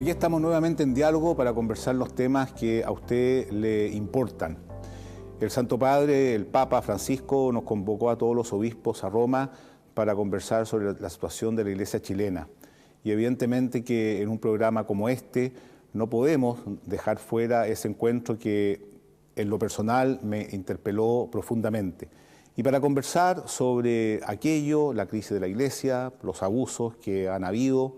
Aquí estamos nuevamente en diálogo para conversar los temas que a usted le importan. El Santo Padre, el Papa Francisco, nos convocó a todos los obispos a Roma para conversar sobre la situación de la Iglesia chilena. Y evidentemente que en un programa como este no podemos dejar fuera ese encuentro que en lo personal me interpeló profundamente. Y para conversar sobre aquello, la crisis de la Iglesia, los abusos que han habido,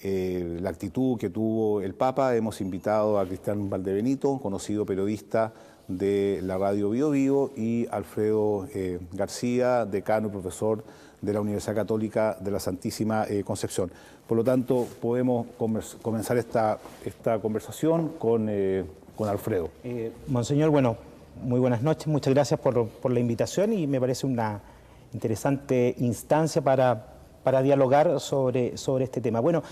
la actitud que tuvo el Papa, hemos invitado a Cristian Valdebenito, conocido periodista de la radio Bio Vivo, y Alfredo García, decano y profesor de la Universidad Católica de la Santísima Concepción. Por lo tanto, podemos comenzar esta conversación con Alfredo. Monseñor, bueno, muy buenas noches, muchas gracias por la invitación y me parece una interesante instancia para dialogar sobre este tema. Bueno,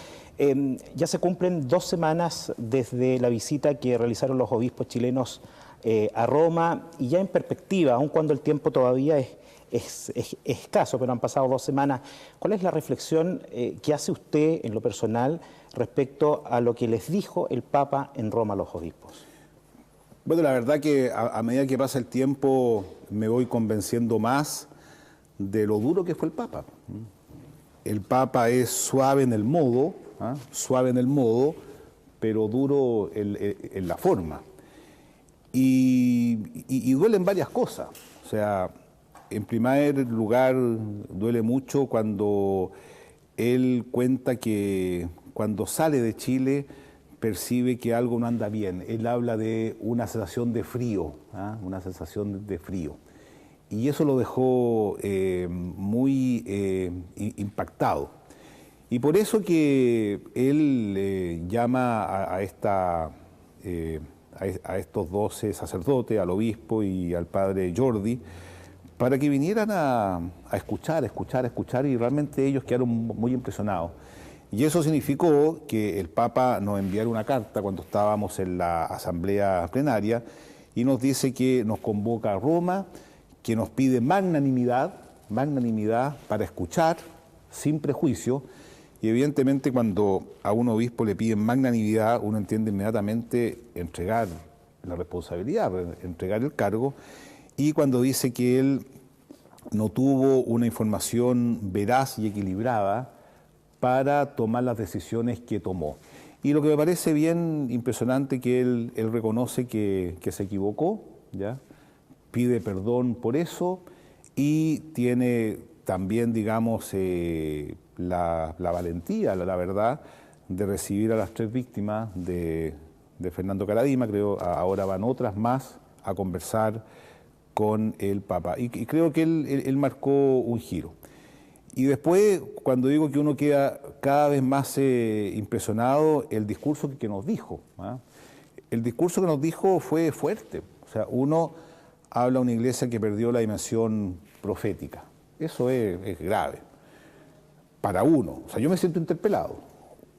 ya se cumplen 2 semanas desde la visita que realizaron los obispos chilenos a Roma, y ya en perspectiva, aun cuando el tiempo todavía es escaso, pero han pasado 2 semanas, ¿cuál es la reflexión que hace usted en lo personal respecto a lo que les dijo el Papa en Roma a los obispos? Bueno, la verdad que a medida que pasa el tiempo me voy convenciendo más de lo duro que fue el Papa. El Papa es suave en el modo, pero duro en la forma. Y duelen varias cosas. O sea, en primer lugar, duele mucho cuando él cuenta que cuando sale de Chile percibe que algo no anda bien. Él habla de una sensación de frío, una sensación de frío. Y eso lo dejó muy impactado. Y por eso que él llama a estos 12 sacerdotes, al obispo y al padre Jordi, para que vinieran a escuchar, y realmente ellos quedaron muy impresionados. Y eso significó que el Papa nos enviara una carta cuando estábamos en la asamblea plenaria y nos dice que nos convoca a Roma, que nos pide magnanimidad para escuchar sin prejuicio. Y evidentemente cuando a un obispo le piden magnanimidad, uno entiende inmediatamente entregar la responsabilidad, entregar el cargo. Y cuando dice que él no tuvo una información veraz y equilibrada para tomar las decisiones que tomó. Y lo que me parece bien impresionante que él reconoce que se equivocó, ¿ya? Pide perdón por eso y tiene también, digamos, la valentía, la verdad, de recibir a las 3 víctimas de Fernando Karadima. Creo ahora van otras más a conversar con el Papa. Y creo que él marcó un giro. Y después, cuando digo que uno queda cada vez más impresionado, el discurso que nos dijo. El discurso que nos dijo fue fuerte. O sea, uno habla de una iglesia que perdió la dimensión profética. Eso es grave. Para uno. O sea, yo me siento interpelado.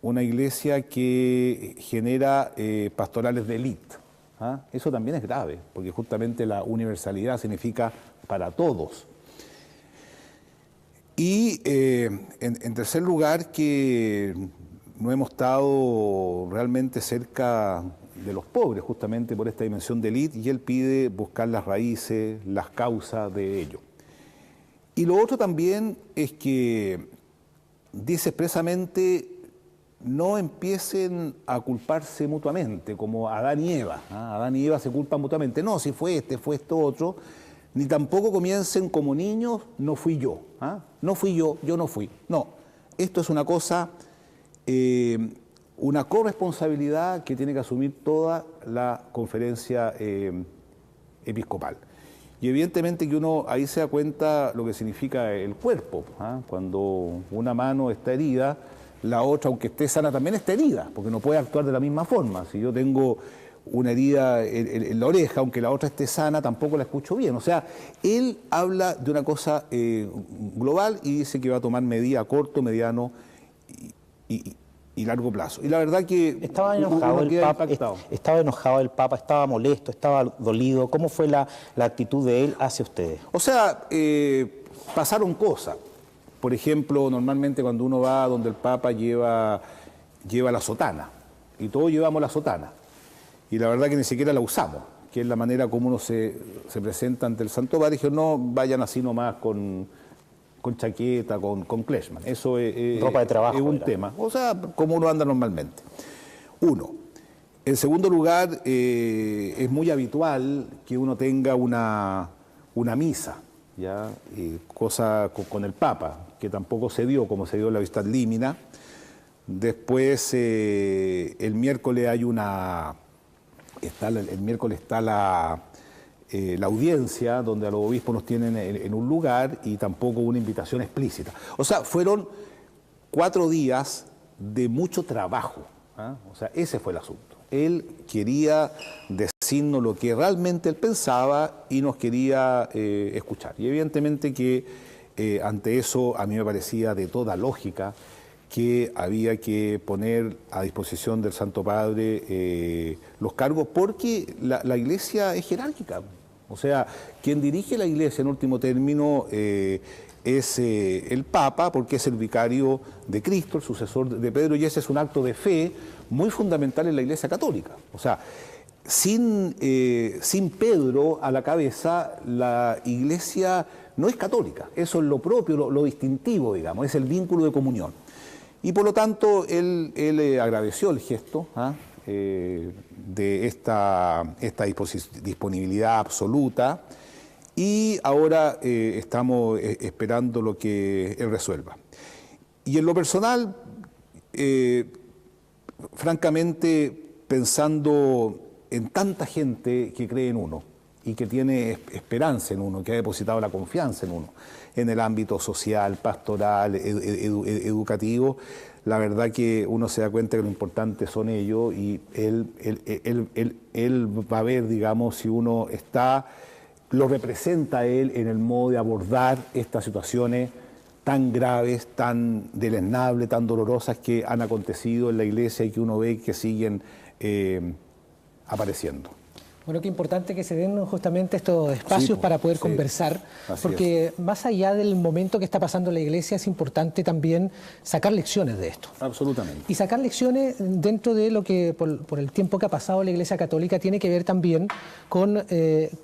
Una iglesia que genera pastorales de élite. Eso también es grave, porque justamente la universalidad significa para todos. Y en tercer lugar, que no hemos estado realmente cerca de los pobres, justamente por esta dimensión de élite, y él pide buscar las raíces, las causas de ello. Y lo otro también es que dice expresamente: no empiecen a culparse mutuamente, como Adán y Eva. Adán y Eva se culpan mutuamente. No, si fue esto otro. Ni tampoco comiencen como niños, no fui yo. No fui yo no fui. No, esto es una cosa, una corresponsabilidad que tiene que asumir toda la conferencia episcopal. Y evidentemente que uno ahí se da cuenta lo que significa el cuerpo. Cuando una mano está herida, la otra, aunque esté sana, también está herida, porque no puede actuar de la misma forma. Si yo tengo una herida en la oreja, aunque la otra esté sana, tampoco la escucho bien. O sea, él habla de una cosa global y dice que va a tomar medidas a corto, mediano y largo plazo. Y la verdad que estaba enojado el Papa, estaba molesto, estaba dolido. ¿Cómo fue la actitud de él hacia ustedes? O sea, pasaron cosas. Por ejemplo, normalmente cuando uno va donde el Papa lleva la sotana. y todos llevamos la sotana. Y la verdad que ni siquiera la usamos, que es la manera como uno se presenta ante el Santo Padre. Dijeron, no, vayan así nomás con chaqueta, con kleshman. Eso ropa de trabajo, es un tema. O sea, como uno anda normalmente. Uno. En segundo lugar, es muy habitual que uno tenga una misa, ¿ya? Cosa con el Papa, que tampoco se dio, como se dio en la Vista Límina. Después, el miércoles hay el miércoles está la audiencia, donde a los obispos nos tienen en un lugar, y tampoco una invitación explícita. O sea, fueron 4 días de mucho trabajo, ¿ah? O sea, ese fue el asunto. Él quería decirnos lo que realmente él pensaba y nos quería escuchar. Y evidentemente que ante eso a mí me parecía de toda lógica que había que poner a disposición del Santo Padre los cargos, porque la Iglesia es jerárquica. O sea, quien dirige la Iglesia en último término es el Papa, porque es el vicario de Cristo, el sucesor de Pedro, y ese es un acto de fe muy fundamental en la Iglesia católica. O sea, sin Pedro a la cabeza, la Iglesia no es católica. Eso es lo propio, lo distintivo, digamos, es el vínculo de comunión. Y por lo tanto, él agradeció el gesto de esta disponibilidad absoluta, y ahora estamos esperando lo que él resuelva. Y en lo personal, francamente, pensando en tanta gente que cree en uno y que tiene esperanza en uno, que ha depositado la confianza en uno, en el ámbito social, pastoral, educativo, la verdad que uno se da cuenta que lo importante son ellos, y él va a ver, digamos, si uno lo representa a él en el modo de abordar estas situaciones tan graves, tan deleznables, tan dolorosas que han acontecido en la Iglesia y que uno ve que siguen apareciendo. Bueno, qué importante que se den justamente estos espacios para poder conversar, porque más allá del momento que está pasando la Iglesia, es importante también sacar lecciones de esto. Absolutamente. Y sacar lecciones dentro de lo que, por el tiempo que ha pasado la Iglesia Católica, tiene que ver también con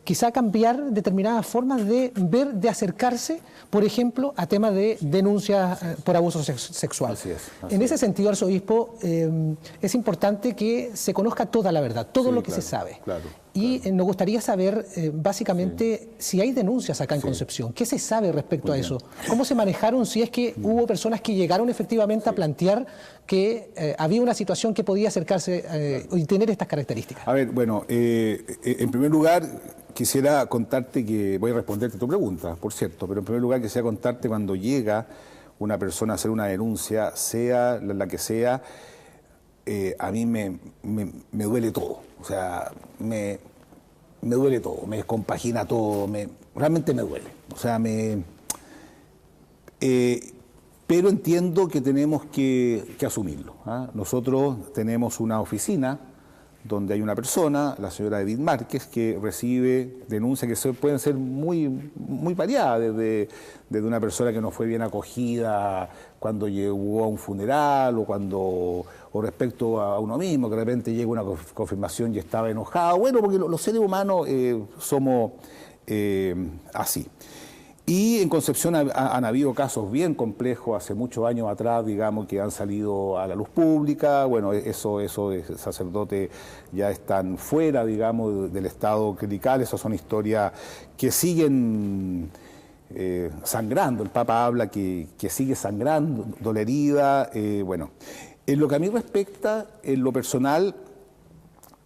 quizá cambiar determinadas formas de ver, de acercarse, por ejemplo, a temas de denuncias por abuso sexual. Así es. En ese sentido, arzobispo, es importante que se conozca toda la verdad, todo lo que se sabe. Claro. Y nos gustaría saber, básicamente, si hay denuncias acá en Concepción. ¿Qué se sabe respecto a eso? ¿Cómo se manejaron si es que hubo personas que llegaron efectivamente a plantear que había una situación que podía acercarse y tener estas características? A ver, bueno, en primer lugar, quisiera contarte que, voy a responderte tu pregunta, por cierto, pero en primer lugar quisiera contarte cuando llega una persona a hacer una denuncia, sea la que sea, a mí me duele todo. O sea, me duele todo, me descompagina todo, realmente me duele. O sea, pero entiendo que tenemos que asumirlo, ¿ah? Nosotros tenemos una oficina donde hay una persona, la señora Edith Márquez, que recibe denuncias que pueden ser muy variadas, desde una persona que no fue bien acogida cuando llegó a un funeral, o respecto a uno mismo, que de repente llega una confirmación y estaba enojado. Bueno, porque los seres humanos somos así. Y en Concepción han habido casos bien complejos hace muchos años atrás, digamos, que han salido a la luz pública. Bueno, eso de sacerdotes ya están fuera, digamos, del estado clerical. Esas son historias que siguen sangrando. El Papa habla que sigue sangrando la herida. Bueno, en lo que a mí respecta, en lo personal,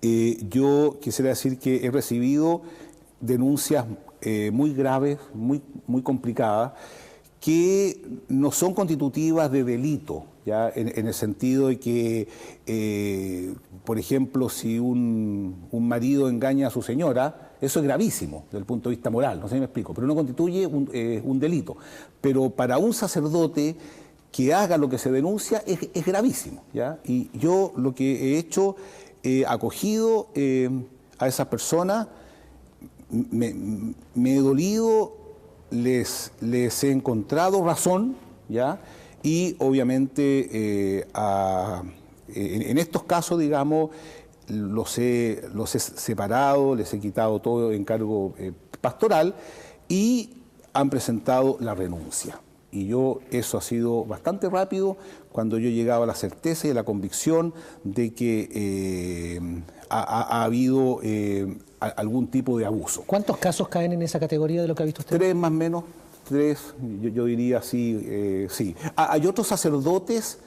yo quisiera decir que he recibido denuncias muy graves, muy complicadas, que no son constitutivas de delito, ¿ya? En el sentido de que, por ejemplo, si un marido engaña a su señora, eso es gravísimo desde el punto de vista moral, no sé si me explico, pero no constituye un delito. Pero para un sacerdote que haga lo que se denuncia es gravísimo, ¿ya? Y yo lo que he hecho, acogido a esas personas, me he dolido, les he encontrado razón, ¿ya? Y obviamente En estos casos, digamos, los he separado, les he quitado todo encargo pastoral y han presentado la renuncia. Y eso ha sido bastante rápido cuando yo llegaba a la certeza y a la convicción de que ha habido algún tipo de abuso. ¿Cuántos casos caen en esa categoría de lo que ha visto usted? 3 más o menos, 3, yo diría sí. Hay otros sacerdotes,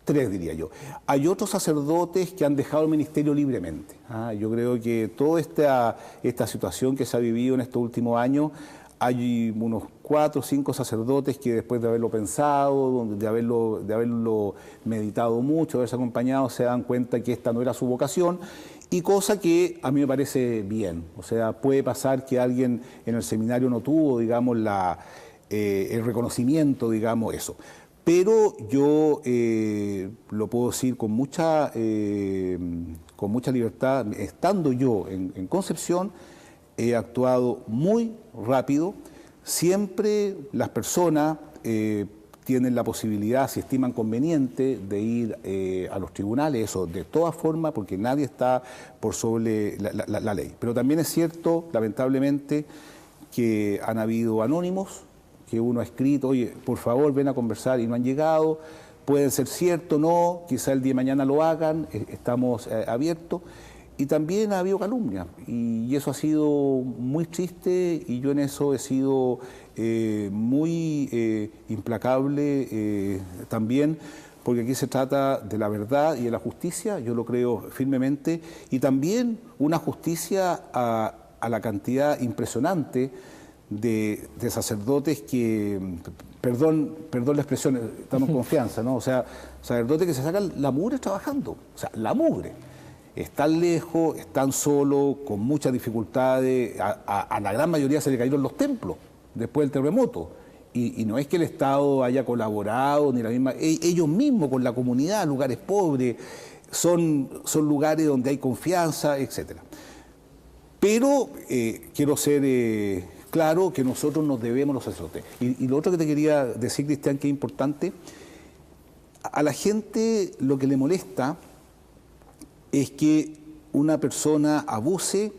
3 diría yo. Hay otros sacerdotes que han dejado el ministerio libremente. Yo creo que toda esta situación que se ha vivido en estos últimos años, hay unos 4 o 5 sacerdotes que después de haberlo pensado, de haberlo meditado mucho, haberse acompañado, se dan cuenta que esta no era su vocación, y cosa que a mí me parece bien. O sea, puede pasar que alguien en el seminario no tuvo, digamos, el reconocimiento, digamos, eso. Pero yo lo puedo decir con mucha libertad, estando yo en Concepción, he actuado muy rápido. Siempre las personas tienen la posibilidad, si estiman conveniente, de ir a los tribunales, eso de todas formas, porque nadie está por sobre la ley. Pero también es cierto, lamentablemente, que han habido anónimos, que uno ha escrito, oye, por favor, ven a conversar, y no han llegado. Pueden ser cierto, no, quizá el día de mañana lo hagan, estamos abiertos. Y también ha habido calumnia, y eso ha sido muy triste, y yo en eso he sido muy implacable también, porque aquí se trata de la verdad y de la justicia, yo lo creo firmemente, y también una justicia a la cantidad impresionante de sacerdotes que, perdón la expresión, estamos en confianza, ¿no? O sea, sacerdotes que se sacan la mugre trabajando, o sea, la mugre. Están lejos, están solos, con muchas dificultades. A la gran mayoría se le cayeron los templos después del terremoto. Y no es que el Estado haya colaborado, ni la misma. Ellos mismos con la comunidad, lugares pobres, son lugares donde hay confianza, etc. Pero quiero ser claro que nosotros nos debemos a los sacerdotes. Y lo otro que te quería decir, Cristian, que es importante, a la gente lo que le molesta es que una persona abuse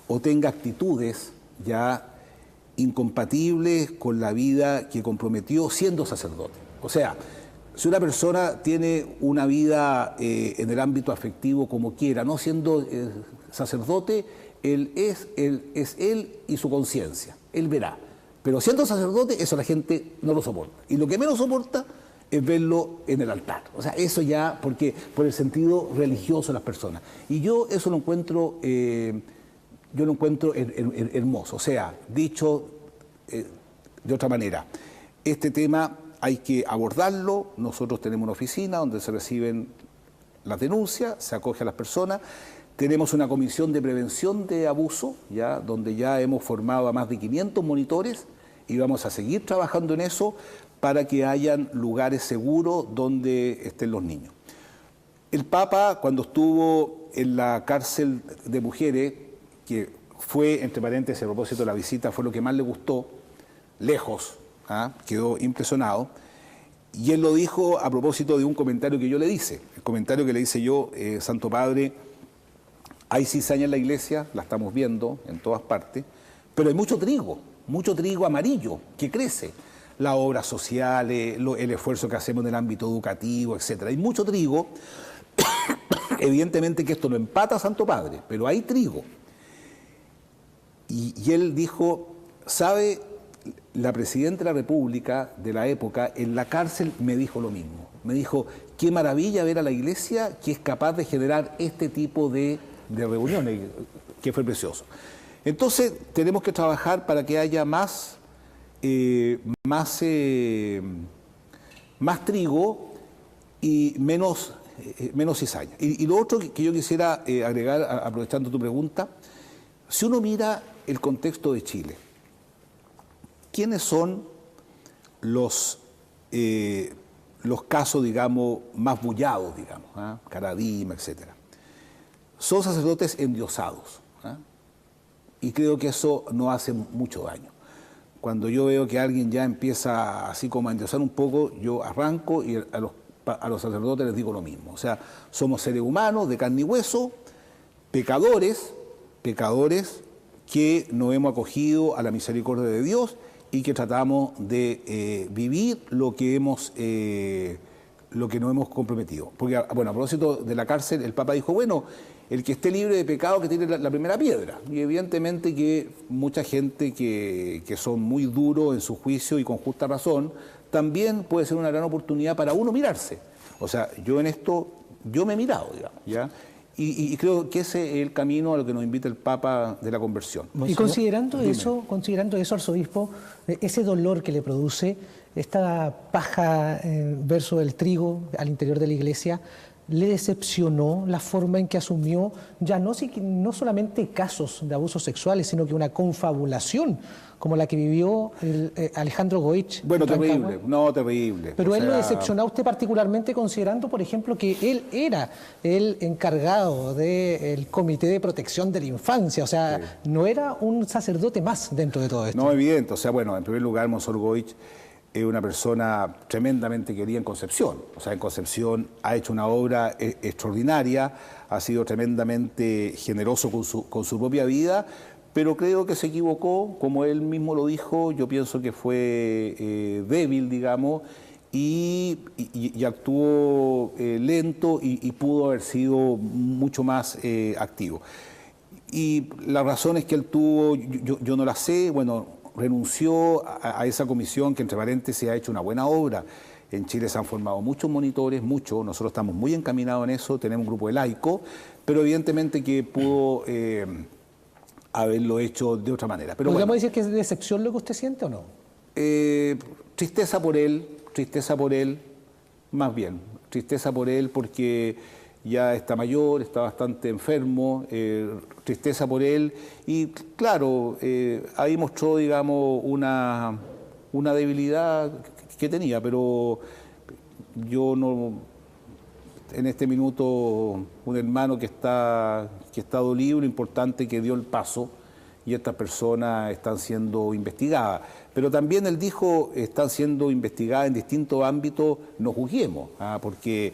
o tenga actitudes ya incompatibles con la vida que comprometió siendo sacerdote. O sea, si una persona tiene una vida en el ámbito afectivo como quiera, no siendo sacerdote, él es él y su conciencia, él verá. Pero siendo sacerdote, eso la gente no lo soporta. Y lo que menos soporta es verlo en el altar. O sea, eso ya, porque por el sentido religioso de las personas. Y yo eso lo encuentro, hermoso. O sea, dicho de otra manera, este tema hay que abordarlo. Nosotros tenemos una oficina donde se reciben las denuncias, se acoge a las personas. Tenemos una comisión de prevención de abuso, ya, donde ya hemos formado a más de 500 monitores y vamos a seguir trabajando en eso, para que hayan lugares seguros donde estén los niños. El Papa, cuando estuvo en la cárcel de mujeres, que fue, entre paréntesis, a propósito de la visita, fue lo que más le gustó, lejos, quedó impresionado, y él lo dijo a propósito de un comentario que yo le hice. El comentario que le hice yo, Santo Padre, hay cizaña en la iglesia, la estamos viendo en todas partes, pero hay mucho trigo amarillo que crece. Las obras sociales, el esfuerzo que hacemos en el ámbito educativo, etc. Hay mucho trigo. Evidentemente que esto no empata a Santo Padre, pero hay trigo. Y él dijo, ¿sabe? La presidenta de la República de la época en la cárcel me dijo lo mismo. Me dijo, qué maravilla ver a la iglesia que es capaz de generar este tipo de reuniones, que fue precioso. Entonces tenemos que trabajar para que haya más trigo y menos cizaña. Y lo otro que yo quisiera agregar, aprovechando tu pregunta, si uno mira el contexto de Chile, ¿quiénes son los casos, digamos, más bullados, digamos, Caradima, etcétera? Son sacerdotes endiosados, y creo que eso no hace mucho daño. Cuando yo veo que alguien ya empieza así como a endiosar un poco, yo arranco y a los a los sacerdotes les digo lo mismo. O sea, somos seres humanos de carne y hueso, pecadores que nos hemos acogido a la misericordia de Dios y que tratamos de vivir lo que nos hemos comprometido. Porque, bueno, a propósito de la cárcel, el Papa dijo, bueno, el que esté libre de pecado que tire la primera piedra. Y evidentemente que mucha gente que son muy duros en su juicio y con justa razón, también puede ser una gran oportunidad para uno mirarse. O sea, yo en esto, yo me he mirado, digamos, ¿ya? Y creo que ese es el camino a lo que nos invita el Papa de la conversión. Y considerando eso, arzobispo, ese dolor que le produce esta paja verso del trigo al interior de la Iglesia, ¿le decepcionó la forma en que asumió ya no solamente casos de abusos sexuales, sino que una confabulación como la que vivió Alejandro Goich? Bueno, terrible, terrible. Pero él lo decepcionó a usted particularmente considerando, por ejemplo, que él era el encargado del Comité de Protección de la Infancia, o sea, no era un sacerdote más dentro de todo esto. No, evidente, o sea, bueno, en primer lugar, Monseñor Goich es una persona tremendamente querida en Concepción. O sea, en Concepción ha hecho una obra extraordinaria, ha sido tremendamente generoso con su propia vida, pero creo que se equivocó, como él mismo lo dijo, yo pienso que fue débil, digamos, y actuó lento y pudo haber sido mucho más activo. Y las razones que él tuvo, yo no las sé, bueno, renunció a esa comisión que, entre paréntesis, ha hecho una buena obra. En Chile se han formado muchos monitores, nosotros estamos muy encaminados en eso, tenemos un grupo de laicos, pero evidentemente que pudo haberlo hecho de otra manera. Pero ¿podríamos decir que es decepción lo que usted siente o no? Tristeza por él, más bien, tristeza por él porque ya está mayor, está bastante enfermo, tristeza por él y claro, ahí mostró, digamos, una debilidad que tenía, pero yo no, en este minuto, un hermano que está dolido, lo importante es que dio el paso y estas personas están siendo investigadas. Pero también él dijo, están siendo investigadas en distintos ámbitos, no juzguemos, porque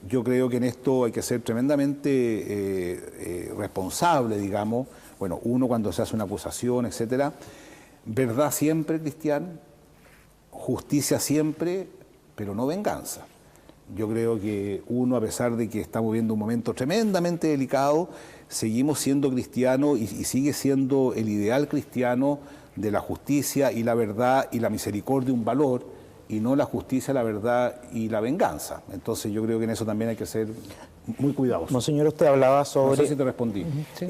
yo creo que en esto hay que ser tremendamente responsable, digamos. Bueno, uno cuando se hace una acusación, etcétera, verdad siempre, Cristian, justicia siempre, pero no venganza. Yo creo que uno, a pesar de que estamos viviendo un momento tremendamente delicado, seguimos siendo cristianos y sigue siendo el ideal cristiano de la justicia y la verdad y la misericordia un valor, y no la justicia, la verdad y la venganza. Entonces yo creo que en eso también hay que ser muy cuidadosos. Monseñor, usted hablaba sobre... No sé si te respondí. Sí.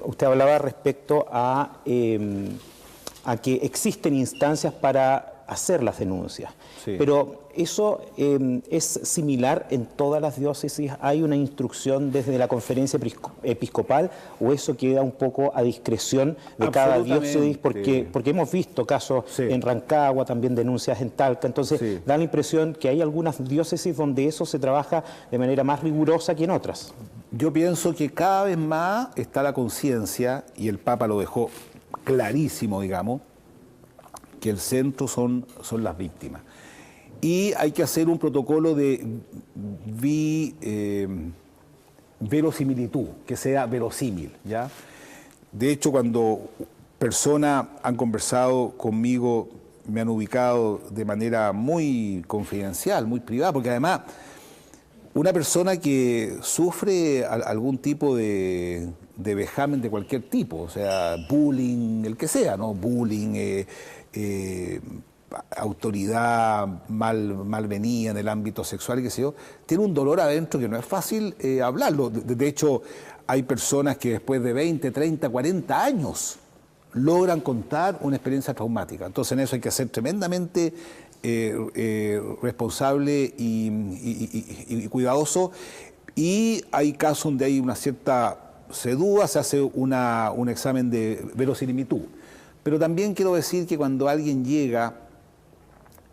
Usted hablaba respecto a que existen instancias para hacer las denuncias. Sí. Pero eso es similar en todas las diócesis. ¿Hay una instrucción desde la conferencia episcopal o eso queda un poco a discreción de cada diócesis? Porque hemos visto casos en Rancagua, también denuncias en Talca. Entonces da la impresión que hay algunas diócesis donde eso se trabaja de manera más rigurosa que en otras. Yo pienso que cada vez más está la conciencia, y el Papa lo dejó clarísimo, digamos, que el centro son las víctimas. Y hay que hacer un protocolo de verosimilitud, que sea verosímil, ¿ya? De hecho, cuando personas han conversado conmigo, me han ubicado de manera muy confidencial, muy privada, porque además una persona que sufre algún tipo de vejamen de cualquier tipo, o sea, bullying, el que sea, ¿no? Bullying, autoridad malvenida en el ámbito sexual, qué sé yo, tiene un dolor adentro que no es fácil hablarlo. De hecho, hay personas que después de 20, 30, 40 años logran contar una experiencia traumática. Entonces en eso hay que ser tremendamente responsable y cuidadoso. Y hay casos donde hay una cierta se duda, se hace un examen de verosimilitud. Pero también quiero decir que cuando alguien llega,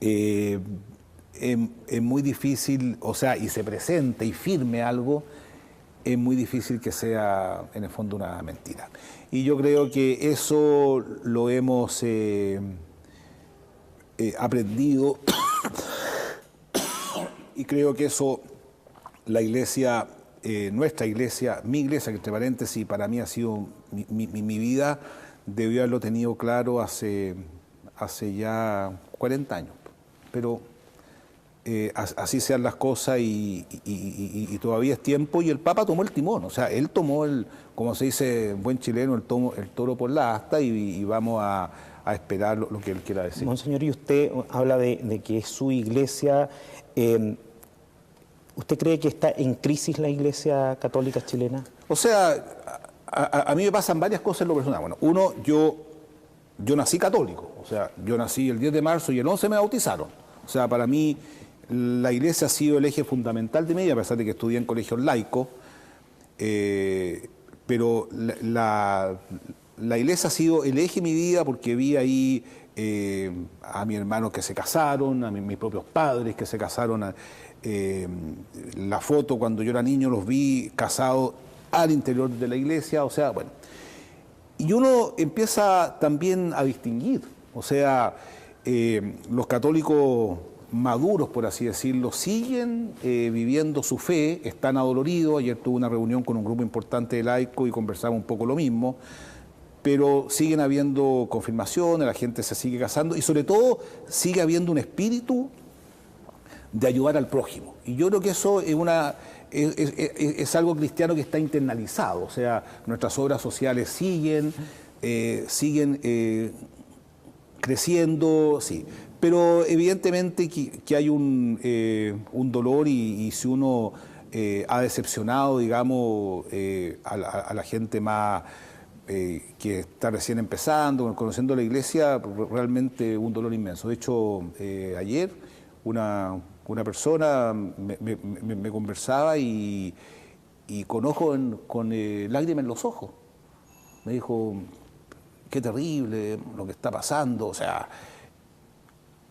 es muy difícil, o sea, y se presenta y firme algo, es muy difícil que sea en el fondo una mentira. Y yo creo que eso lo hemos aprendido y creo que eso la iglesia, nuestra iglesia, mi iglesia, que entre paréntesis para mí ha sido mi vida, debió haberlo tenido claro hace ya 40 años. Pero así sean las cosas y todavía es tiempo, y el Papa tomó el timón, o sea, él tomó como se dice en buen chileno, el toro por la asta, y vamos a esperar lo que él quiera decir. Monseñor, y usted habla de que es su iglesia. ¿Usted cree que está en crisis la Iglesia Católica chilena? O sea, a mí me pasan varias cosas en lo personal. Bueno, uno, yo nací católico, o sea, yo nací el 10 de marzo y el 11 me bautizaron. O sea, para mí la iglesia ha sido el eje fundamental de mi vida, a pesar de que estudié en colegios laicos, pero la iglesia ha sido el eje de mi vida, porque vi ahí a mis hermanos que se casaron, a mis propios padres que se casaron. La foto cuando yo era niño los vi casados al interior de la iglesia, o sea, bueno. Y uno empieza también a distinguir, o sea, los católicos maduros, por así decirlo, siguen viviendo su fe, están adoloridos. Ayer tuve una reunión con un grupo importante de laicos y conversamos un poco lo mismo, pero siguen habiendo confirmaciones, la gente se sigue casando y sobre todo sigue habiendo un espíritu de ayudar al prójimo. Y yo creo que eso es algo cristiano que está internalizado, o sea, nuestras obras sociales siguen creciendo, sí. Pero evidentemente que hay un dolor y si uno ha decepcionado, digamos, a la gente más que está recién empezando, conociendo la iglesia, realmente un dolor inmenso. De hecho, ayer una persona me conversaba y con lágrimas en los ojos. Me dijo, qué terrible lo que está pasando, o sea...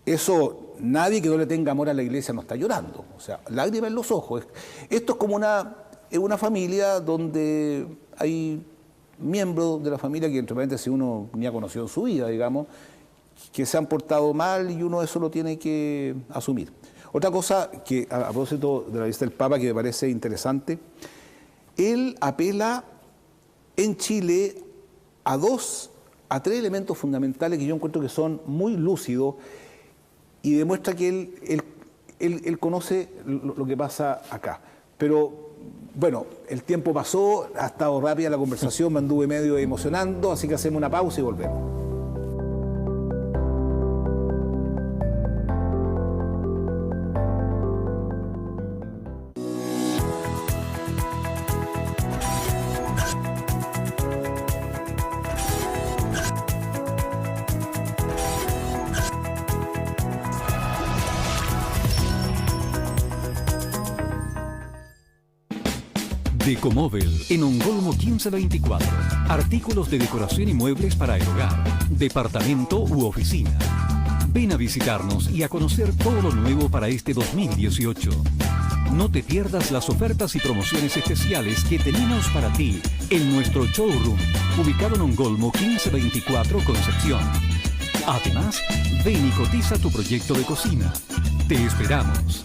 Eso, nadie que no le tenga amor a la iglesia no está llorando. O sea, lágrimas en los ojos. Esto es como una familia donde hay miembros de la familia que, entre paréntesis, uno ni ha conocido en su vida, digamos, que se han portado mal y uno eso lo tiene que asumir. Otra cosa que, a propósito de la visita del Papa, que me parece interesante, él apela en Chile a tres elementos fundamentales que yo encuentro que son muy lúcidos, y demuestra que él conoce lo que pasa acá. Pero, bueno, el tiempo pasó, ha estado rápida la conversación, me anduve medio emocionando, así que hacemos una pausa y volvemos. Decomóvel, en Ongolmo 1524. Artículos de decoración y muebles para el hogar, departamento u oficina. Ven a visitarnos y a conocer todo lo nuevo para este 2018. No te pierdas las ofertas y promociones especiales que tenemos para ti en nuestro showroom, ubicado en Ongolmo 1524, Concepción. Además, ven y cotiza tu proyecto de cocina. Te esperamos.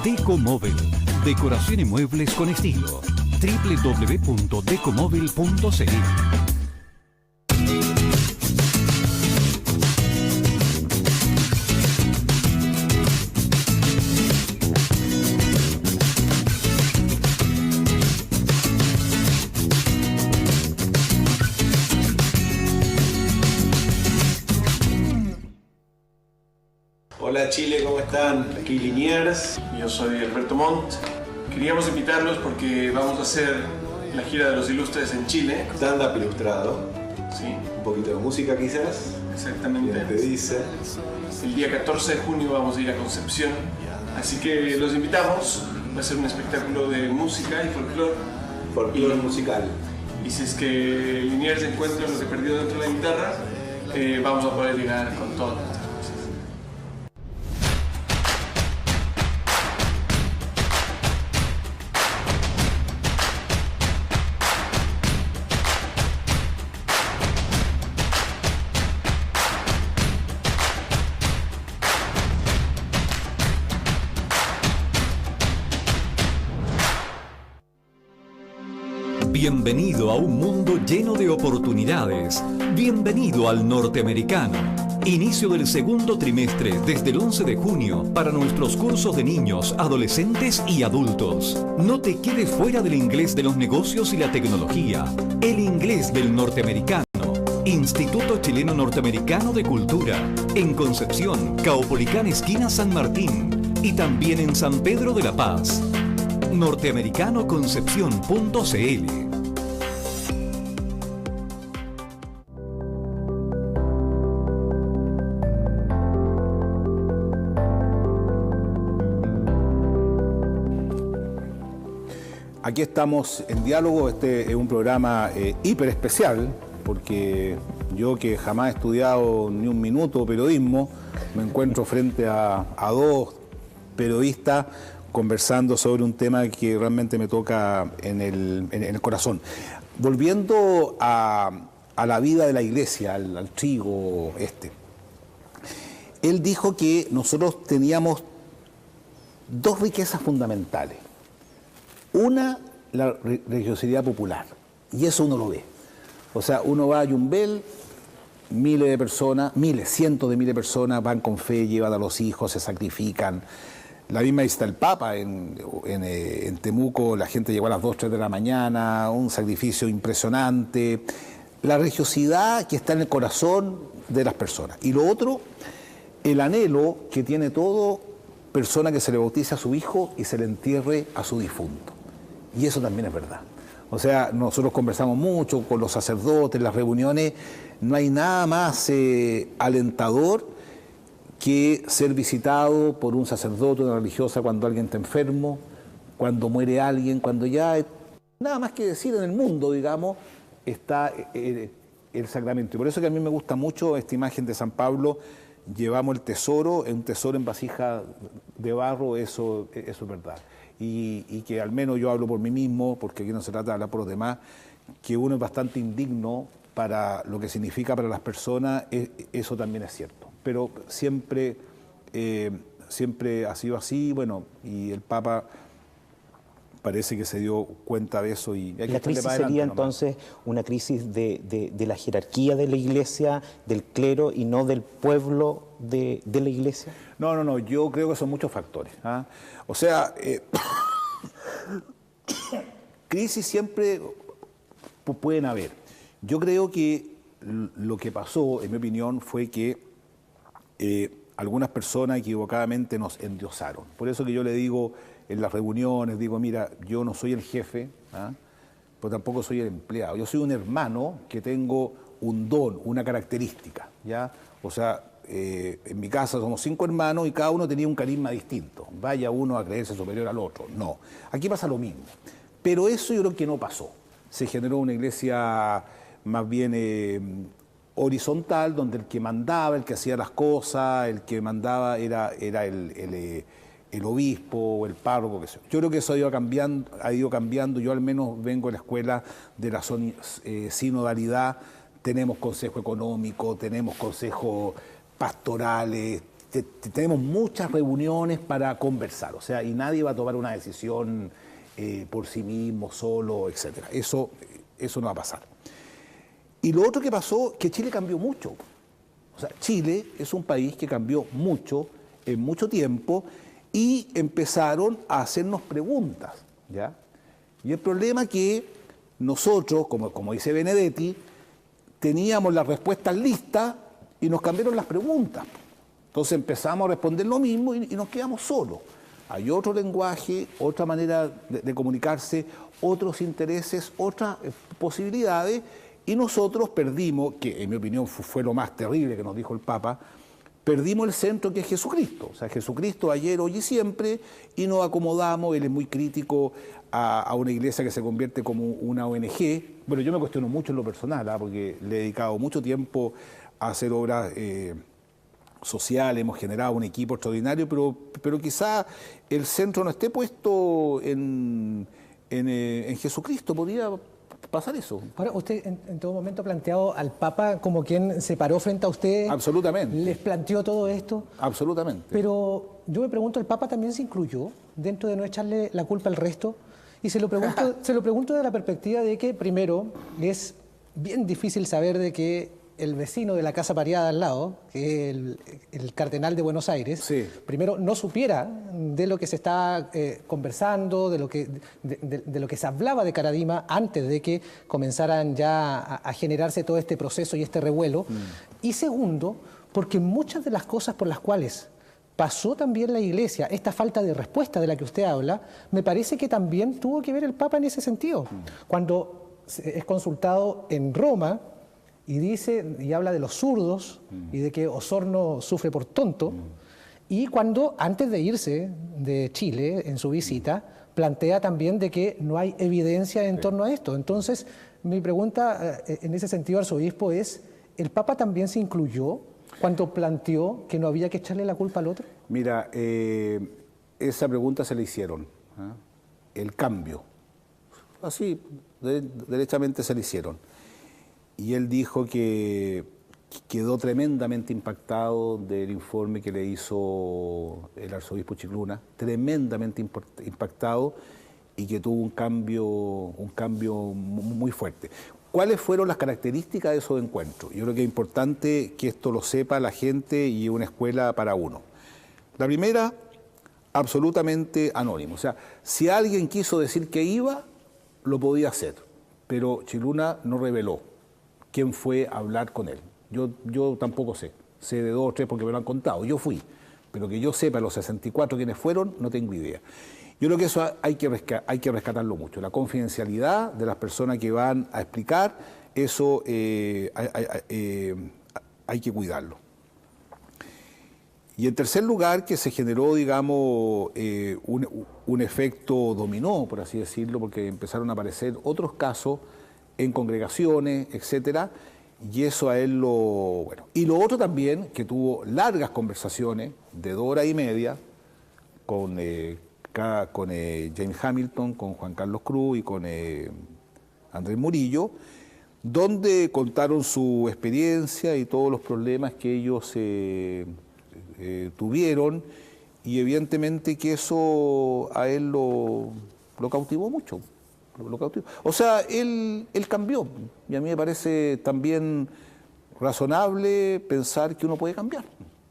Decomóvel, decoración y muebles con estilo. www.decomóvil.cl. Hola Chile, ¿cómo están? Aquí Liniers, yo soy Alberto Montt. Queríamos invitarlos porque vamos a hacer la gira de los ilustres en Chile. Stand-up ilustrado. Sí. Un poquito de música quizás. Exactamente. Bien te dice. El día 14 de junio vamos a ir a Concepción. Así que los invitamos. Va a ser un espectáculo de música y folclore. Folclore musical. Y si es que Liniers encuentra lo que perdió dentro de la guitarra, vamos a poder llegar con todo. Bienvenido a un mundo lleno de oportunidades. Bienvenido al norteamericano. Inicio del segundo trimestre desde el 11 de junio para nuestros cursos de niños, adolescentes y adultos. No te quedes fuera del inglés de los negocios y la tecnología. El inglés del norteamericano. Instituto Chileno Norteamericano de Cultura. En Concepción, Caupolicán esquina San Martín. Y también en San Pedro de la Paz. norteamericanoconcepción.cl. Aquí estamos en diálogo. Este es un programa hiper especial, porque yo, que jamás he estudiado ni un minuto periodismo, me encuentro frente a dos periodistas conversando sobre un tema que realmente me toca en el corazón. Volviendo a la vida de la iglesia, al trigo él dijo que nosotros teníamos dos riquezas fundamentales. Una, la religiosidad popular, y eso uno lo ve. O sea, uno va a Yumbel, miles de personas, cientos de miles de personas van con fe, llevan a los hijos, se sacrifican. La misma está el Papa en Temuco, la gente llegó a las 2, 3 de la mañana, un sacrificio impresionante. La religiosidad que está en el corazón de las personas. Y lo otro, el anhelo que tiene todo persona que se le bautiza a su hijo y se le entierre a su difunto. Y eso también es verdad. O sea, nosotros conversamos mucho con los sacerdotes, en las reuniones, no hay nada más alentador que ser visitado por un sacerdote, una religiosa, cuando alguien está enfermo, cuando muere alguien, cuando ya nada más que decir en el mundo, digamos, está el sacramento. Y por eso que a mí me gusta mucho esta imagen de San Pablo. Llevamos el tesoro, un tesoro en vasija de barro, eso es verdad. Y que al menos yo hablo por mí mismo, porque aquí no se trata de hablar por los demás, que uno es bastante indigno para lo que significa para las personas, eso también es cierto. Pero siempre ha sido así, bueno, y el Papa parece que se dio cuenta de eso. Y hay que la crisis sería entonces una crisis de la jerarquía de la Iglesia, del clero, y no del pueblo de la Iglesia. No, yo creo que son muchos factores. O sea, crisis siempre pueden haber. Yo creo que lo que pasó, en mi opinión, fue que algunas personas equivocadamente nos endiosaron. Por eso que yo le digo en las reuniones, digo, mira, yo no soy el jefe, pero tampoco soy el empleado. Yo soy un hermano que tengo un don, una característica, ¿ya? O sea, en mi casa somos 5 hermanos y cada uno tenía un carisma distinto. Vaya uno a creerse superior al otro. No. Aquí pasa lo mismo. Pero eso yo creo que no pasó. Se generó una iglesia más bien horizontal, donde el que mandaba, el que hacía las cosas, el que mandaba era el obispo o el párroco, qué sé yo. Yo creo que eso ha ido cambiando. Yo al menos vengo de la escuela de la sinodalidad. Tenemos consejo económico, tenemos consejos pastorales, tenemos muchas reuniones para conversar, o sea, y nadie va a tomar una decisión por sí mismo, solo, etc. Eso no va a pasar. Y lo otro que pasó, que Chile cambió mucho. O sea, Chile es un país que cambió mucho, en mucho tiempo, y empezaron a hacernos preguntas, ¿ya? Y el problema es que nosotros, como dice Benedetti, teníamos las respuestas listas y nos cambiaron las preguntas. Entonces empezamos a responder lo mismo y nos quedamos solos. Hay otro lenguaje, otra manera de comunicarse, otros intereses, otras posibilidades, y nosotros perdimos, que en mi opinión fue lo más terrible que nos dijo el Papa, perdimos el centro, que es Jesucristo. O sea, Jesucristo ayer, hoy y siempre, y nos acomodamos. Él es muy crítico a una iglesia que se convierte como una ONG. Bueno, yo me cuestiono mucho en lo personal, porque le he dedicado mucho tiempo a hacer obras sociales, hemos generado un equipo extraordinario, pero quizá el centro no esté puesto en Jesucristo. Podría pasar eso. Ahora, usted en todo momento ha planteado al Papa como quien se paró frente a usted. Absolutamente. Les planteó todo esto. Absolutamente. Pero yo me pregunto, ¿el Papa también se incluyó dentro de no echarle la culpa al resto? Y se lo pregunto desde la perspectiva de que, primero, es bien difícil saber de que el vecino de la casa pareada al lado, que es el cardenal de Buenos Aires, Sí. primero no supiera de lo que se está conversando, de lo que se hablaba de Caradima antes de que comenzaran ya a generarse todo este proceso y este revuelo. Y segundo, porque muchas de las cosas por las cuales pasó también la Iglesia, esta falta de respuesta de la que usted habla, me parece que también tuvo que ver el Papa en ese sentido. Cuando es consultado en Roma y dice y habla de los zurdos y de que Osorno sufre por tonto, y cuando antes de irse de Chile en su visita plantea también de que no hay evidencia en torno a esto. Entonces, mi pregunta en ese sentido, arzobispo, es: ¿el Papa también se incluyó cuando planteó que no había que echarle la culpa al otro? Mira, esa pregunta se le hicieron. ¿Ah? El cambio. Así, derechamente se le hicieron. Y él dijo que quedó tremendamente impactado del informe que le hizo el arzobispo Chicluna, tremendamente impactado, y que tuvo un cambio muy fuerte. ¿Cuáles fueron las características de esos encuentros? Yo creo que es importante que esto lo sepa la gente y una escuela para uno. La primera, absolutamente anónimo. O sea, si alguien quiso decir que iba, lo podía hacer, pero Chicluna no reveló quién fue a hablar con él. Yo tampoco sé. Sé de 2 o 3 porque me lo han contado. Yo fui, pero que yo sepa los 64 quienes fueron, no tengo idea. Yo creo que eso hay que rescatarlo mucho. La confidencialidad de las personas que van a explicar, eso hay que cuidarlo. Y en tercer lugar, que se generó, digamos, un efecto dominó, por así decirlo, porque empezaron a aparecer otros casos en congregaciones, etcétera, y eso a él lo... Bueno. Y lo otro también, que tuvo largas conversaciones de 2 horas y media con James Hamilton, con Juan Carlos Cruz y con Andrés Murillo, donde contaron su experiencia y todos los problemas que ellos tuvieron, y evidentemente que eso a él lo cautivó mucho. O sea, él cambió, y a mí me parece también razonable pensar que uno puede cambiar.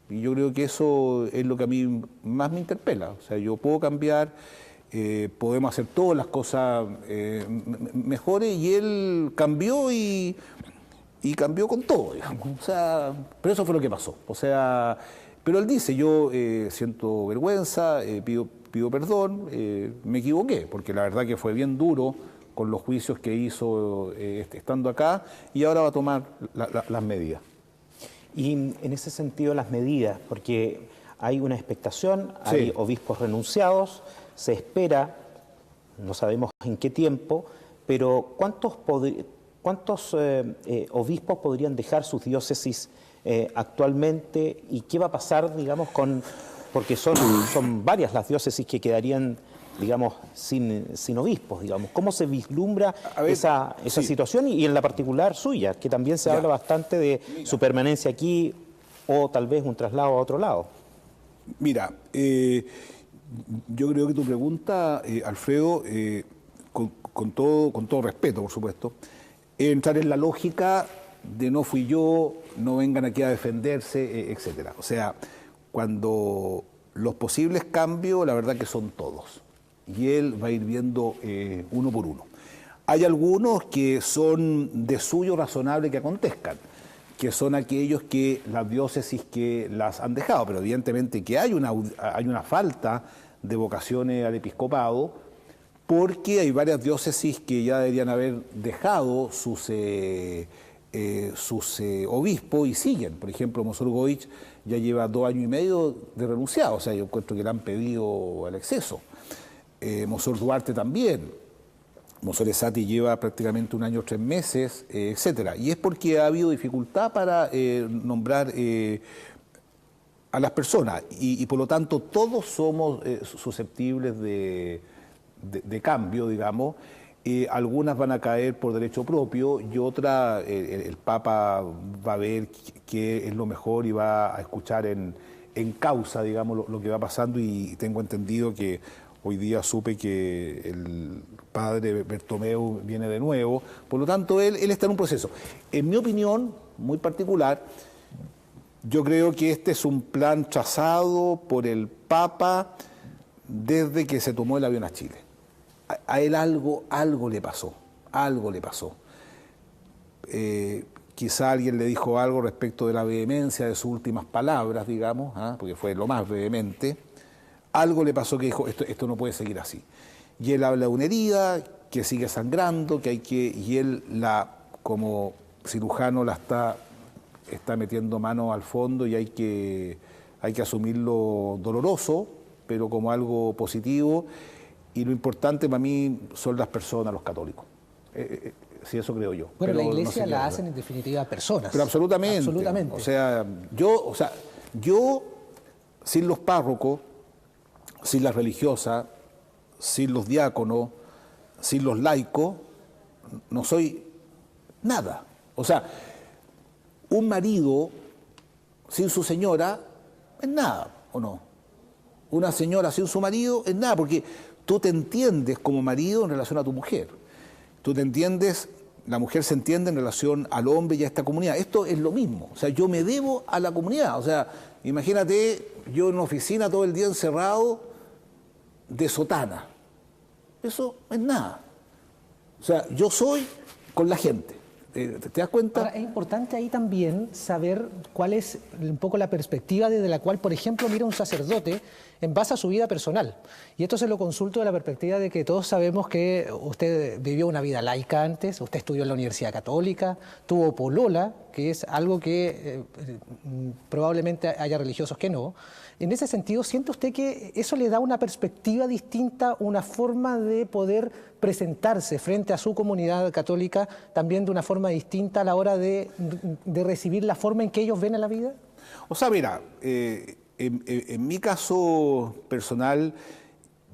Y yo creo que eso es lo que a mí más me interpela. O sea, yo puedo cambiar, podemos hacer todas las cosas mejores, y él cambió y cambió con todo, digamos. O sea, pero eso fue lo que pasó. O sea, pero él dice, yo siento vergüenza, pido perdón, me equivoqué, porque la verdad que fue bien duro con los juicios que hizo estando acá, y ahora va a tomar las medidas. Y en ese sentido las medidas, porque hay una expectación, Sí. hay obispos renunciados, se espera, no sabemos en qué tiempo, pero ¿cuántos obispos podrían dejar sus diócesis actualmente, y qué va a pasar, digamos, porque son varias las diócesis que quedarían, digamos, sin obispos, digamos? ¿Cómo se vislumbra esa sí. situación, y en la particular suya, que también se habla bastante de su permanencia aquí o tal vez un traslado a otro lado? Mira, yo creo que tu pregunta, Alfredo, con todo respeto, por supuesto, es entrar en la lógica de no fui yo, no vengan aquí a defenderse, etcétera. O sea, cuando los posibles cambios, la verdad que son todos, y él va a ir viendo uno por uno. Hay algunos que son de suyo razonable que acontezcan, que son aquellos que las diócesis que las han dejado, pero evidentemente que hay una falta de vocaciones al episcopado, porque hay varias diócesis que ya deberían haber dejado sus obispos y siguen. Por ejemplo, Monsor Goich ya lleva 2 años y medio de renunciado, o sea, yo encuentro que le han pedido al exceso. Monsor Duarte también. Monsor Esati lleva prácticamente 1 año 3 meses, etcétera. Y es porque ha habido dificultad para nombrar a las personas, y por lo tanto todos somos susceptibles de cambio, digamos. Algunas van a caer por derecho propio, y otras el Papa va a ver qué es lo mejor y va a escuchar en causa, digamos, lo que va pasando. Y tengo entendido que hoy día supe que padre Bertomeu viene de nuevo, por lo tanto él está en un proceso. En mi opinión, muy particular, yo creo que este es un plan trazado por el Papa desde que se tomó el avión a Chile. A él algo le pasó, algo le pasó. Quizá alguien le dijo algo respecto de la vehemencia de sus últimas palabras, digamos, porque fue lo más vehemente. Algo le pasó que dijo, esto no puede seguir así. Y él habla de una herida que sigue sangrando, y él como cirujano la está metiendo mano al fondo, y hay que asumir lo doloroso, pero como algo positivo. Y lo importante para mí son las personas, los católicos. Sí, eso creo yo. Bueno, pero la iglesia no sé la hacen en definitiva personas. Pero absolutamente. Absolutamente. O sea, yo sin los párrocos, sin las religiosas, sin los diáconos, sin los laicos, no soy nada. O sea, un marido sin su señora es nada, ¿o no? Una señora sin su marido es nada, porque tú te entiendes como marido en relación a tu mujer. Tú te entiendes, la mujer se entiende en relación al hombre y a esta comunidad. Esto es lo mismo. O sea, yo me debo a la comunidad. O sea, imagínate yo en una oficina todo el día encerrado de sotana. Eso es nada. O sea, yo soy con la gente. ¿Te das cuenta? Ahora, es importante ahí también saber cuál es un poco la perspectiva desde la cual, por ejemplo, mira un sacerdote en base a su vida personal. Y esto se lo consulto de la perspectiva de que todos sabemos que usted vivió una vida laica antes, usted estudió en la Universidad Católica, tuvo polola, que es algo que probablemente haya religiosos que no. En ese sentido, ¿siente usted que eso le da una perspectiva distinta, una forma de poder presentarse frente a su comunidad católica también de una forma distinta a la hora de recibir la forma en que ellos ven a la vida? O sea, mira, en mi caso personal,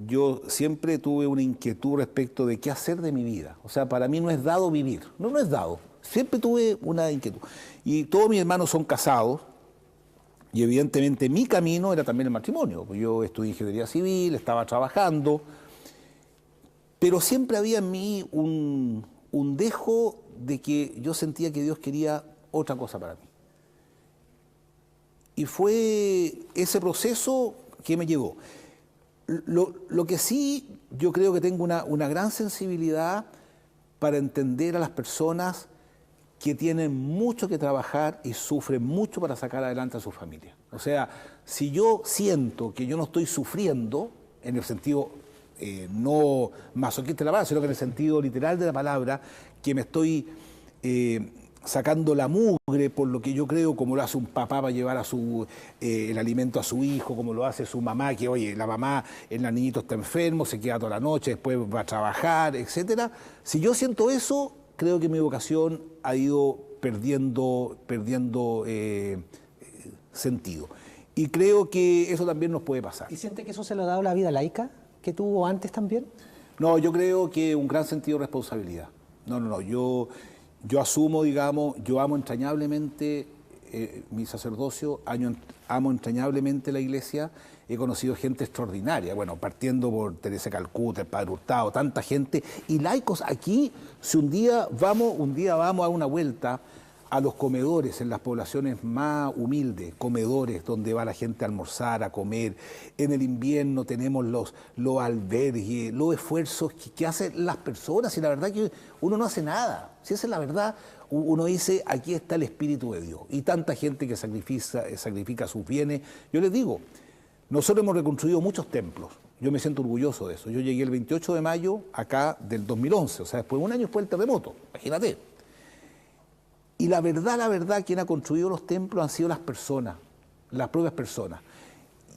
yo siempre tuve una inquietud respecto de qué hacer de mi vida. O sea, para mí no es dado vivir, no es dado. Siempre tuve una inquietud. Y todos mis hermanos son casados, y evidentemente mi camino era también el matrimonio. Yo estudié ingeniería civil, estaba trabajando, pero siempre había en mí un dejo de que yo sentía que Dios quería otra cosa para mí. Y fue ese proceso que me llevó. Lo que sí, yo creo que tengo una gran sensibilidad para entender a las personas que tienen mucho que trabajar y sufren mucho para sacar adelante a su familia. O sea, si yo siento que yo no estoy sufriendo, en el sentido no masoquista de la palabra, sino que en el sentido literal de la palabra, que me estoy sacando la mugre por lo que yo creo, como lo hace un papá para llevar el alimento a su hijo, como lo hace su mamá, que oye, la mamá, el niñito está enfermo, se queda toda la noche, después va a trabajar, etcétera. Si yo siento eso, creo que mi vocación ha ido perdiendo sentido. Y creo que eso también nos puede pasar. ¿Y siente que eso se lo ha dado la vida laica que tuvo antes también? No, yo creo que un gran sentido de responsabilidad. No, yo asumo, digamos, yo amo entrañablemente mi sacerdocio, amo entrañablemente la iglesia, he conocido gente extraordinaria, bueno, partiendo por Teresa de Calcuta, el Padre Hurtado, tanta gente, y laicos aquí, si un día vamos a dar una vuelta a los comedores en las poblaciones más humildes, comedores donde va la gente a almorzar, a comer. En el invierno tenemos los albergues, los esfuerzos que hacen las personas, y la verdad que uno no hace nada. Si esa es la verdad, uno dice, aquí está el Espíritu de Dios. Y tanta gente que sacrifica sus bienes. Yo les digo, nosotros hemos reconstruido muchos templos. Yo me siento orgulloso de eso. Yo llegué el 28 de mayo acá del 2011, o sea, después de un año después del terremoto, imagínate. Y la verdad, quien ha construido los templos han sido las personas, las propias personas.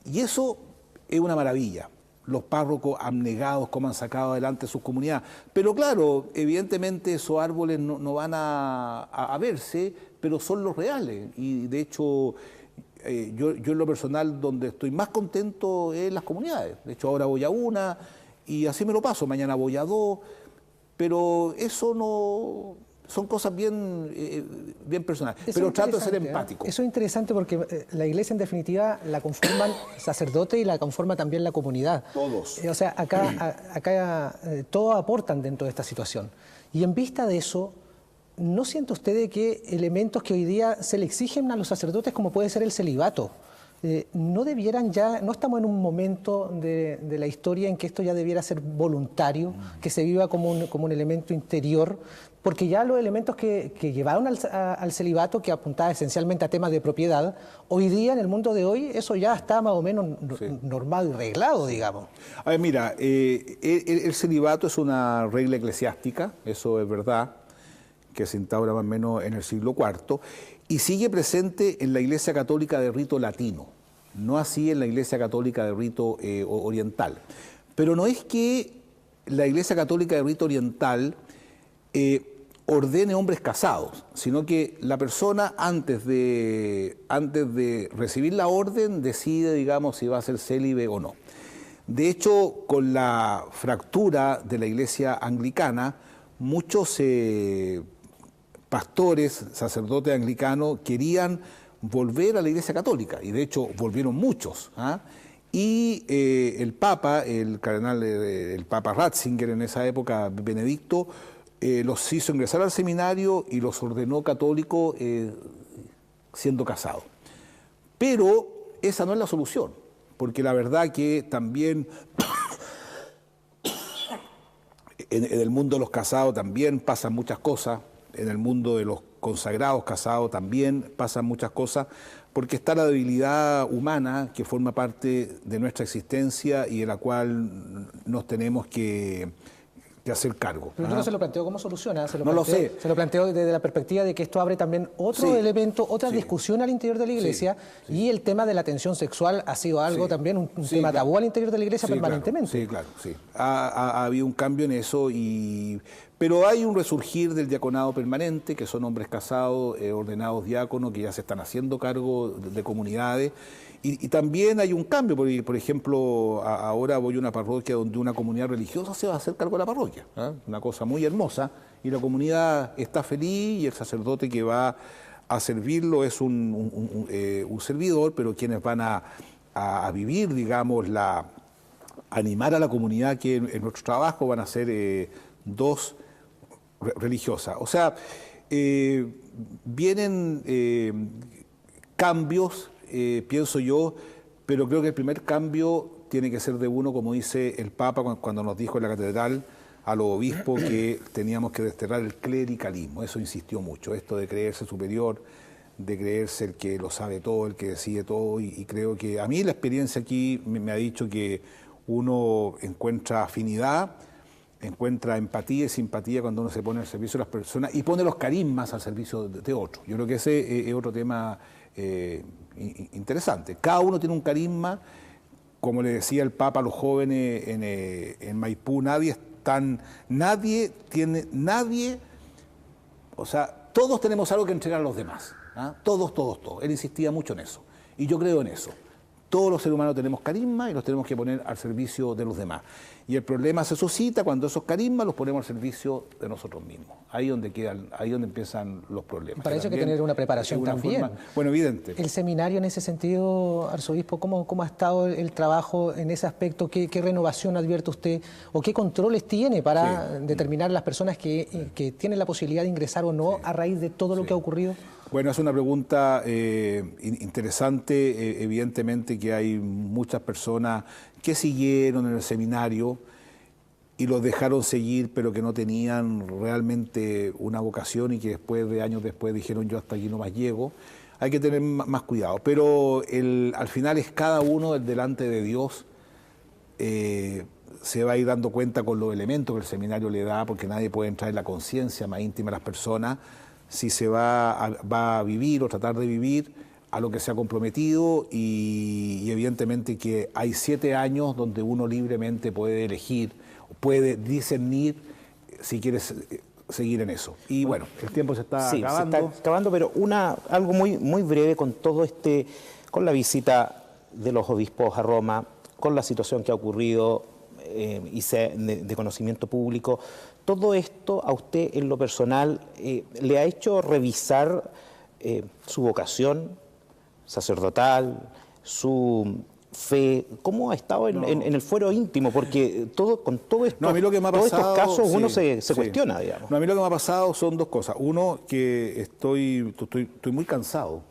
Y eso es una maravilla. Los párrocos abnegados, cómo han sacado adelante sus comunidades. Pero claro, evidentemente esos árboles no van a verse, pero son los reales. Y de hecho, yo en lo personal, donde estoy más contento es en las comunidades. De hecho, ahora voy a una y así me lo paso. Mañana voy a dos. Pero eso son cosas bien, bien personales, Eso pero es trato de ser interesante, empático. Eso es interesante porque la iglesia en definitiva la conforman sacerdotes y la conforma también la comunidad. Todos. O sea, acá todos aportan dentro de esta situación. Y en vista de eso, ¿no siente usted de que elementos que hoy día se le exigen a los sacerdotes, como puede ser el celibato, no debieran ya, no estamos en un momento de la historia en que esto ya debiera ser voluntario, que se viva como un elemento interior, porque ya los elementos que llevaron al celibato, que apuntaba esencialmente a temas de propiedad, hoy día, en el mundo de hoy, eso ya está más o menos normado y reglado, digamos. A ver, mira, el celibato es una regla eclesiástica, eso es verdad, que se instaura más o menos en el siglo IV, y sigue presente en la Iglesia Católica de rito latino, no así en la Iglesia Católica de rito oriental. Pero no es que la Iglesia Católica de rito oriental ordene hombres casados, sino que la persona antes de recibir la orden decide, digamos, si va a ser célibe o no. De hecho, con la fractura de la Iglesia anglicana, muchos pastores, sacerdotes anglicanos querían volver a la Iglesia Católica, y de hecho volvieron muchos. Y el Papa, el cardenal, el Papa Ratzinger en esa época, Benedicto, los hizo ingresar al seminario y los ordenó católicos siendo casados. Pero esa no es la solución, porque la verdad que también en el mundo de los casados también pasan muchas cosas, en el mundo de los consagrados casados también pasan muchas cosas, porque está la debilidad humana que forma parte de nuestra existencia y de la cual nos tenemos que hacer cargo. Pero usted no se lo planteó como solución, lo sé. Se lo planteó desde la perspectiva de que esto abre también otro elemento, otra discusión al interior de la Iglesia, y el tema de la tensión sexual ha sido algo también, un tema tabú al interior de la Iglesia permanentemente. Sí, claro, sí. Ha habido un cambio en eso, pero hay un resurgir del diaconado permanente, que son hombres casados, ordenados diáconos, que ya se están haciendo cargo de comunidades. Y también hay un cambio, porque, por ejemplo, ahora voy a una parroquia donde una comunidad religiosa se va a hacer cargo de la parroquia, una cosa muy hermosa, y la comunidad está feliz y el sacerdote que va a servirlo es un servidor, pero quienes van a vivir, digamos, animar a la comunidad que en nuestro trabajo van a ser dos religiosas. O sea, vienen cambios, pienso yo, pero creo que el primer cambio tiene que ser de uno, como dice el Papa cuando nos dijo en la catedral a los obispos que teníamos que desterrar el clericalismo. Eso insistió mucho, esto de creerse superior, de creerse el que lo sabe todo, el que decide todo, y creo que a mí la experiencia aquí me ha dicho que uno encuentra afinidad, encuentra empatía y simpatía cuando uno se pone al servicio de las personas y pone los carismas al servicio de otros. Yo creo que ese es otro tema interesante. Cada uno tiene un carisma, como le decía el Papa a los jóvenes en Maipú, o sea, todos tenemos algo que entregar a los demás, todos. Él insistía mucho en eso, y yo creo en eso. Todos los seres humanos tenemos carisma y los tenemos que poner al servicio de los demás. Y el problema se suscita cuando esos carismas los ponemos al servicio de nosotros mismos. Ahí donde empiezan los problemas. Para eso hay que tener una preparación también. Bueno, evidente. El seminario en ese sentido, arzobispo, ¿cómo ha estado el trabajo en ese aspecto? ¿Qué renovación advierte usted? ¿O qué controles tiene para determinar las personas que tienen la posibilidad de ingresar o no a raíz de todo lo que ha ocurrido? Bueno, es una pregunta interesante. Evidentemente que hay muchas personas que siguieron en el seminario y los dejaron seguir, pero que no tenían realmente una vocación y que años después dijeron yo hasta aquí no más llego. Hay que tener más cuidado, pero al final es cada uno delante de Dios. Se va a ir dando cuenta con los elementos que el seminario le da, porque nadie puede entrar en la conciencia más íntima de las personas, si se va a vivir o tratar de vivir a lo que se ha comprometido, y evidentemente que hay 7 años donde uno libremente puede elegir, puede discernir si quiere seguir en eso. Y bueno, el tiempo se está acabando. Se está acabando, pero algo muy breve con con la visita de los obispos a Roma, con la situación que ha ocurrido y de conocimiento público. ¿Todo esto a usted en lo personal le ha hecho revisar su vocación sacerdotal, su fe? ¿Cómo ha estado en el fuero íntimo? Porque con todo esto, a mí lo que me ha todos pasado, estos casos uno sí, se cuestiona, digamos. No, a mí lo que me ha pasado son dos cosas. Uno, que estoy muy cansado.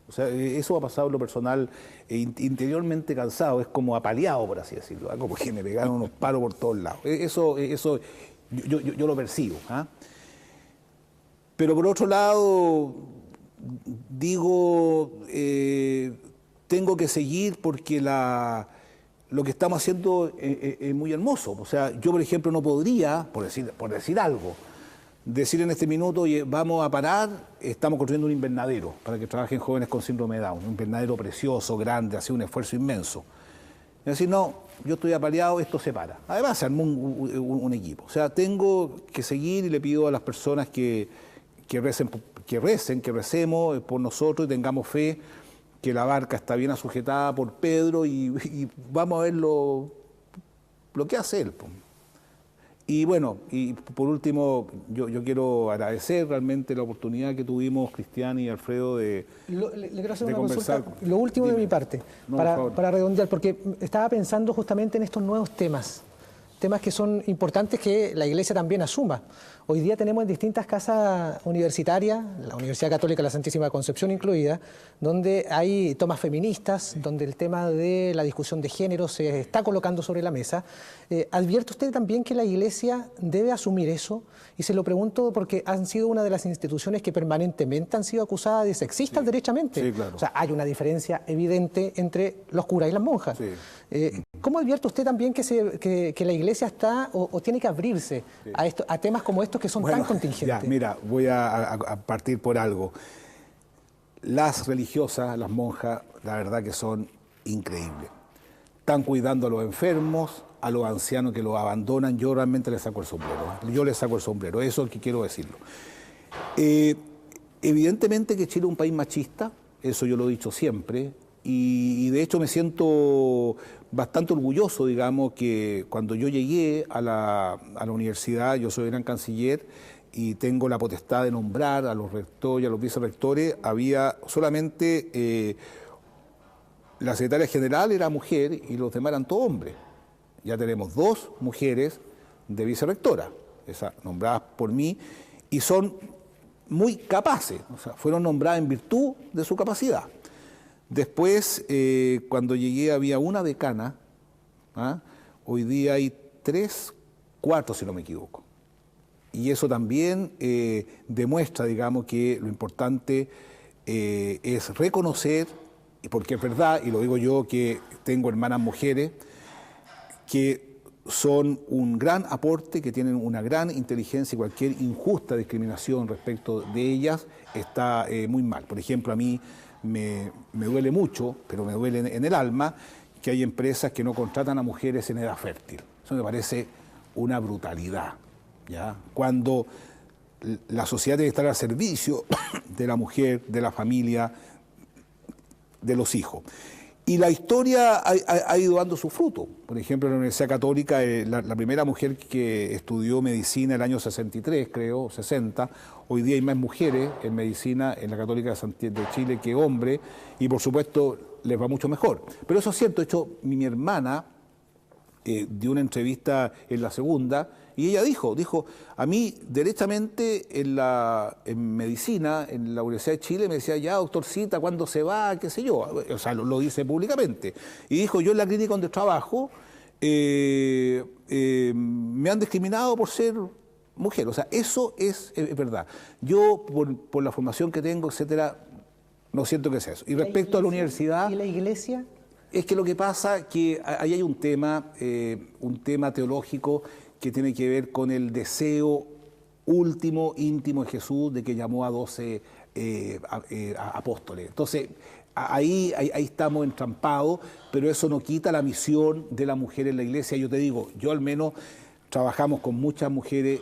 O sea, eso ha pasado en lo personal, interiormente cansado, es como apaleado, por así decirlo, como que me pegaron unos palos por todos lados. Eso yo lo percibo. ¿Ah? Pero por otro lado, digo, tengo que seguir porque lo que estamos haciendo es muy hermoso. O sea, yo, por ejemplo, no podría, por decir algo, decir en este minuto, oye, vamos a parar, estamos construyendo un invernadero para que trabajen jóvenes con síndrome de Down, un invernadero precioso, grande, hace un esfuerzo inmenso. Es decir, no, yo estoy apaleado, esto se para. Además, se armó un equipo. O sea, tengo que seguir y le pido a las personas que recemos por nosotros y tengamos fe que la barca está bien sujetada por Pedro y vamos a ver lo que hace él. Y bueno, y por último, yo quiero agradecer realmente la oportunidad que tuvimos, Cristian y Alfredo, le quiero hacer una conversar. consulta, lo último de mi parte, No, para redondear, porque estaba pensando justamente en estos nuevos temas que son importantes que la Iglesia también asuma. Hoy día tenemos en distintas casas universitarias, la Universidad Católica de la Santísima Concepción incluida, donde hay tomas feministas, donde el tema de la discusión de género se está colocando sobre la mesa. ¿Advierte usted también que la Iglesia debe asumir eso? Y se lo pregunto porque han sido una de las instituciones que permanentemente han sido acusadas de sexistas derechamente. Sí, claro. O sea, hay una diferencia evidente entre los curas y las monjas. Sí. ¿Cómo advierte usted también que la Iglesia está o tiene que abrirse a temas como estos que son tan contingentes? Ya, mira, voy a partir por algo. Las religiosas, las monjas, la verdad que son increíbles. Están cuidando a los enfermos, a los ancianos que los abandonan. Yo realmente les saco el sombrero. Yo les saco el sombrero, eso es lo que quiero decirlo. Evidentemente que Chile es un país machista, eso yo lo he dicho siempre, y de hecho me siento bastante orgulloso, digamos, que cuando yo llegué a la universidad, yo soy gran canciller y tengo la potestad de nombrar a los rectores y a los vicerrectores, había solamente la secretaria general era mujer y los demás eran todos hombres. Ya tenemos 2 mujeres de vicerrectora, esas nombradas por mí, y son muy capaces, o sea, fueron nombradas en virtud de su capacidad. Después, cuando llegué había una decana, hoy día hay 3, 4 si no me equivoco. Y eso también demuestra, digamos, que lo importante es reconocer, porque es verdad, y lo digo yo, que tengo hermanas mujeres, que son un gran aporte, que tienen una gran inteligencia y cualquier injusta discriminación respecto de ellas está muy mal. Por ejemplo, a mí me duele mucho, pero me duele en el alma, que hay empresas que no contratan a mujeres en edad fértil. Eso me parece una brutalidad, ¿ya? Cuando la sociedad debe estar al servicio de la mujer, de la familia, de los hijos. Y la historia ha ido dando su fruto. Por ejemplo, en la Universidad Católica, la primera mujer que estudió medicina el año 63, creo, 60, hoy día hay más mujeres en medicina en la Católica de Chile que hombres, y por supuesto les va mucho mejor. Pero eso es cierto. De hecho, mi hermana dio una entrevista en La Segunda, y ella dijo, a mí derechamente en medicina, en la Universidad de Chile, me decía, ya doctorcita, ¿cuándo se va? Qué sé yo, o sea, lo dice públicamente. Y dijo, yo en la clínica donde trabajo, me han discriminado por ser mujer. O sea, eso es verdad. Yo, por la formación que tengo, etcétera, no siento que sea eso. Y respecto a la universidad... ¿Y la Iglesia? Es que lo que pasa es que ahí hay un tema teológico que tiene que ver con el deseo último, íntimo de Jesús, de que llamó a 12 apóstoles. Entonces, ahí estamos entrampados, pero eso no quita la misión de la mujer en la iglesia. Yo te digo, yo al menos trabajamos con muchas mujeres,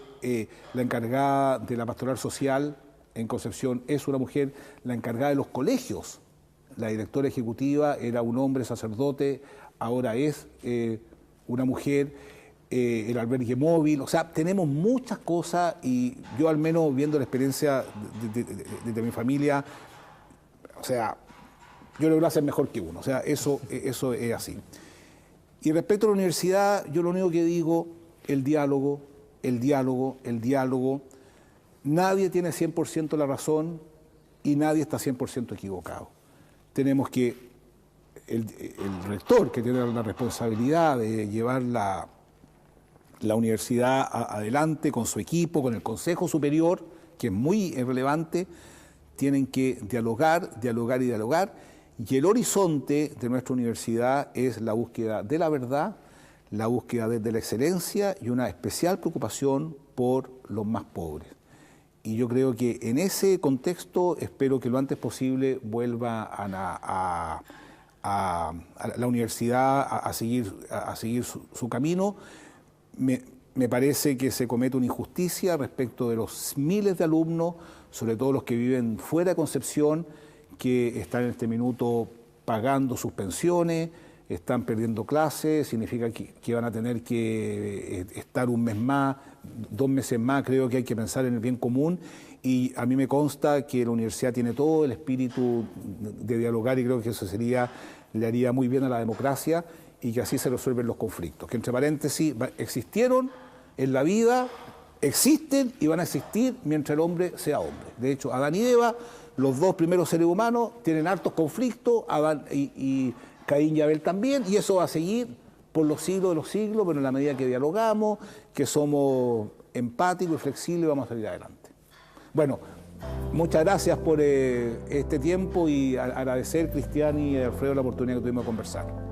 la encargada de la pastoral social en Concepción es una mujer, la encargada de los colegios, la directora ejecutiva era un hombre sacerdote, ahora es una mujer. el albergue móvil, o sea, tenemos muchas cosas y yo al menos viendo la experiencia de mi familia, o sea, yo logro hacer mejor que uno, o sea, eso es así. Y respecto a la universidad, yo lo único que digo, el diálogo, el diálogo, el diálogo. Nadie tiene 100% la razón y nadie está 100% equivocado. Tenemos que, el rector que tiene la responsabilidad de llevar la universidad adelante con su equipo, con el Consejo Superior, que es muy relevante, tienen que dialogar, dialogar y dialogar. Y el horizonte de nuestra universidad es la búsqueda de la verdad, la búsqueda de la excelencia y una especial preocupación por los más pobres. Y yo creo que en ese contexto espero que lo antes posible vuelva a la universidad a seguir su camino. Me parece que se comete una injusticia respecto de los miles de alumnos, sobre todo los que viven fuera de Concepción, que están en este minuto pagando sus pensiones, están perdiendo clases, significa que van a tener que estar un mes más, 2 meses más. Creo que hay que pensar en el bien común y a mí me consta que la universidad tiene todo el espíritu de dialogar y creo que eso le haría muy bien a la democracia y que así se resuelven los conflictos, que entre paréntesis existieron en la vida, existen y van a existir mientras el hombre sea hombre. De hecho, Adán y Eva, los 2 primeros seres humanos, tienen hartos conflictos, Adán y Caín y Abel también, y eso va a seguir por los siglos de los siglos, pero en la medida que dialogamos, que somos empáticos y flexibles, vamos a salir adelante. Bueno, muchas gracias por este tiempo y agradecer, Cristian y Alfredo, la oportunidad que tuvimos de conversar.